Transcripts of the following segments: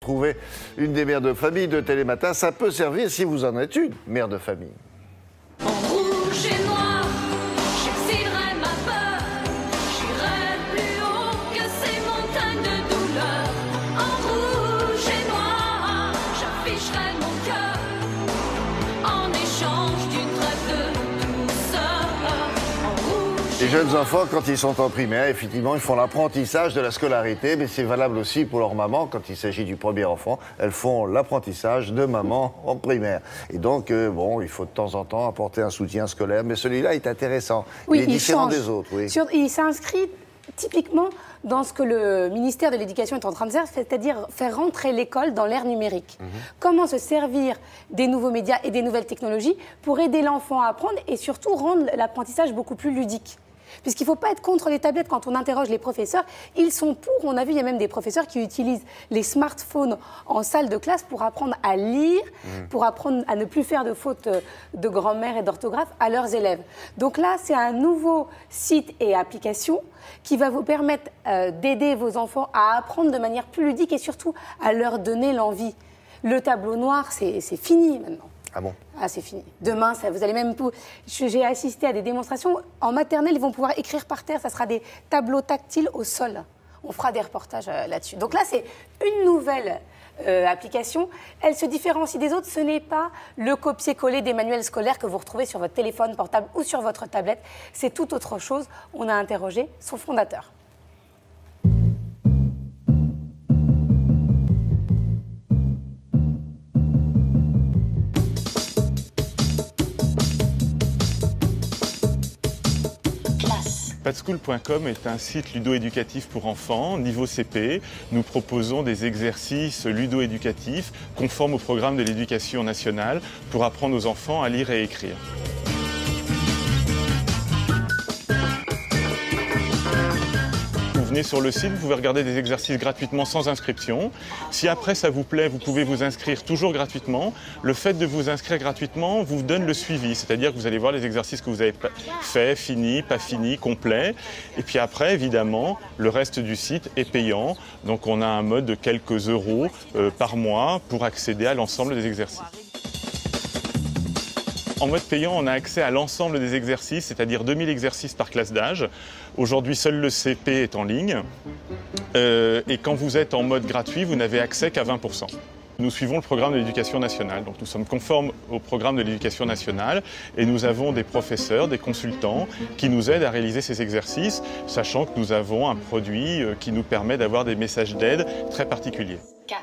retrouver une des mères de famille de Télématin. Ça peut servir si vous en êtes une mère de famille. En rouge et noir, j'exilerai ma peur, j'irai plus haut que ces montagnes de douleur. En rouge et noir, j'afficherai mon cœur, en échange d'une trêve de douceur. En rouge. Les jeunes enfants, quand ils sont en primaire, effectivement, ils font l'apprentissage de la scolarité, mais c'est valable aussi pour leur maman. Quand il s'agit du premier enfant, elles font l'apprentissage de maman en primaire. Et donc, bon, il faut de temps en temps apporter un soutien scolaire, mais celui-là est intéressant. Oui, il est différent change. des autres. Oui. Il s'inscrit typiquement dans ce que le ministère de l'Éducation est en train de faire, c'est-à-dire faire rentrer l'école dans l'ère numérique. Comment se servir des nouveaux médias et des nouvelles technologies pour aider l'enfant à apprendre et surtout rendre l'apprentissage beaucoup plus ludique. Puisqu'il ne faut pas être contre les tablettes quand on interroge les professeurs. Ils sont pour. On a vu, il y a même des professeurs qui utilisent les smartphones en salle de classe pour apprendre à lire, pour apprendre à ne plus faire de fautes de grammaire et d'orthographe à leurs élèves. Donc là, c'est un nouveau site et application qui va vous permettre d'aider vos enfants à apprendre de manière plus ludique et surtout à leur donner l'envie. Le tableau noir, c'est fini maintenant. Ah bon? Ah, c'est fini. Demain, vous allez même... J'ai assisté à des démonstrations. En maternelle, ils vont pouvoir écrire par terre. Ça sera des tableaux tactiles au sol. On fera des reportages là-dessus. Donc là, c'est une nouvelle application. Elle se différencie des autres. Ce n'est pas le copier-coller des manuels scolaires que vous retrouvez sur votre téléphone portable ou sur votre tablette. C'est tout autre chose. On a interrogé son fondateur. Padschool.com est un site ludo-éducatif pour enfants, niveau CP. Nous proposons des exercices ludo-éducatifs conformes au programme de l'éducation nationale pour apprendre aux enfants à lire et écrire. Vous venez sur le site, vous pouvez regarder des exercices gratuitement sans inscription. Si après ça vous plaît, vous pouvez vous inscrire toujours gratuitement. Le fait de vous inscrire gratuitement vous donne le suivi, c'est-à-dire que vous allez voir les exercices que vous avez fait, finis, pas finis, complets. Et puis après, évidemment, le reste du site est payant. Donc on a un mode de quelques euros par mois pour accéder à l'ensemble des exercices. En mode payant, on a accès à l'ensemble des exercices, c'est-à-dire 2000 exercices par classe d'âge. Aujourd'hui, seul le CP est en ligne. Et quand vous êtes en mode gratuit, vous n'avez accès qu'à 20%. Nous suivons le programme de l'éducation nationale, donc nous sommes conformes au programme de l'éducation nationale et nous avons des professeurs, des consultants qui nous aident à réaliser ces exercices, sachant que nous avons un produit qui nous permet d'avoir des messages d'aide très particuliers. 4.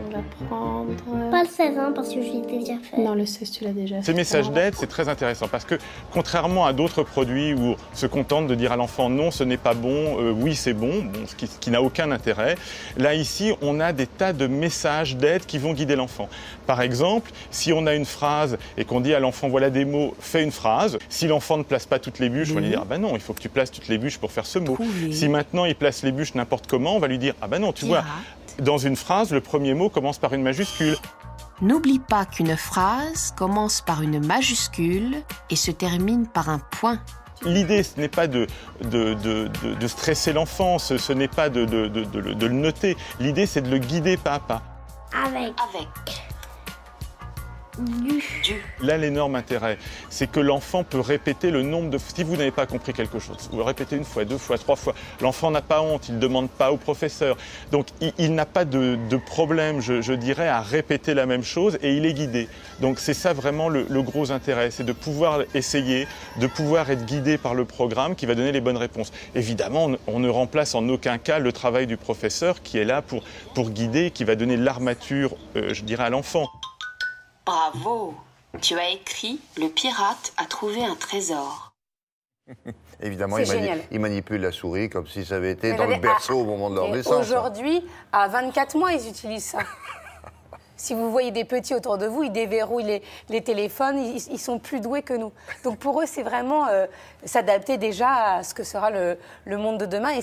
On va prendre... Pas le 16 ans parce que je l'ai déjà fait. Non, le 16, tu l'as déjà fait. Ces messages d'aide, c'est très intéressant parce que contrairement à d'autres produits où on se contente de dire à l'enfant non, ce n'est pas bon, oui, c'est bon, ce qui n'a aucun intérêt, là, ici, on a des tas de messages d'aide qui vont guider l'enfant. Par exemple, si on a une phrase et qu'on dit à l'enfant, voilà des mots, fais une phrase. Si l'enfant ne place pas toutes les bûches, on va lui dire, ah ben non, il faut que tu places toutes les bûches pour faire ce mot. Si maintenant il place les bûches n'importe comment, on va lui dire, ah ben non, tu vois, dans une phrase, le premier mot commence par une majuscule. N'oublie pas qu'une phrase commence par une majuscule et se termine par un point. L'idée, ce n'est pas de stresser l'enfant, ce n'est pas de le noter. L'idée, c'est de le guider pas à pas. Avec. Là, l'énorme intérêt, c'est que l'enfant peut répéter le nombre de fois. Si vous n'avez pas compris quelque chose, vous le répétez une fois, deux fois, trois fois. L'enfant n'a pas honte, il ne demande pas au professeur. Donc, il n'a pas de problème, je dirais, à répéter la même chose et il est guidé. Donc, c'est ça vraiment le gros intérêt, c'est de pouvoir essayer, de pouvoir être guidé par le programme qui va donner les bonnes réponses. Évidemment, on ne remplace en aucun cas le travail du professeur qui est là pour guider, qui va donner l'armature, je dirais, à l'enfant. Bravo! Tu as écrit « Le pirate a trouvé un trésor ». Évidemment, génial. il manipule la souris comme si ça avait été dans le berceau au moment de leur naissance. Aujourd'hui, à 24 mois, ils utilisent ça. Si vous voyez des petits autour de vous, ils déverrouillent les téléphones, ils sont plus doués que nous. Donc pour eux, c'est vraiment s'adapter déjà à ce que sera le monde de demain. Et